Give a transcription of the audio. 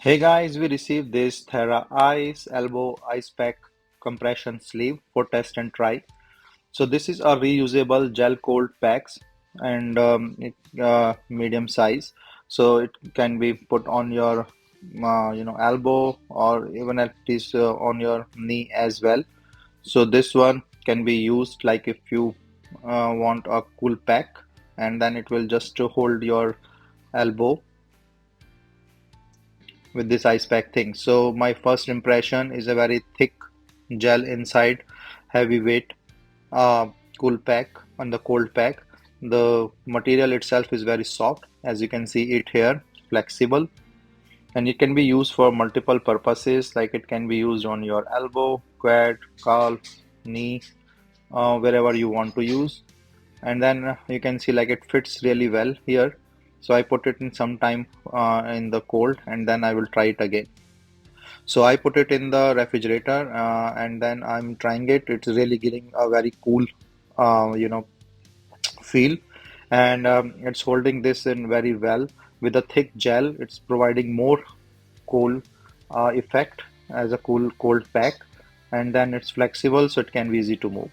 Hey guys, we received this TheraICE elbow ice pack compression sleeve for test and try. So this is a reusable gel cold packs and medium size. So it can be put on your elbow or even at least on your knee as well. So this one can be used like if you want a cool pack, and then it will just hold your elbow with this ice pack thing. So my first impression is a very thick gel inside, heavyweight, uh, cool pack on the cold pack. The material itself is very soft, as you can see it here, flexible, and it can be used for multiple purposes. Like it can be used on your elbow, quad, calf, knee, wherever you want to use. And then you can see like it fits really well here. So I put it in some time in the cold, and then I will try it again. So I put it in the refrigerator and then I'm trying it. It's really giving a very cool, uh, you know, feel, and it's holding this in very well with a thick gel. It's providing more cool effect as a cool cold pack, and then it's flexible, so it can be easy to move.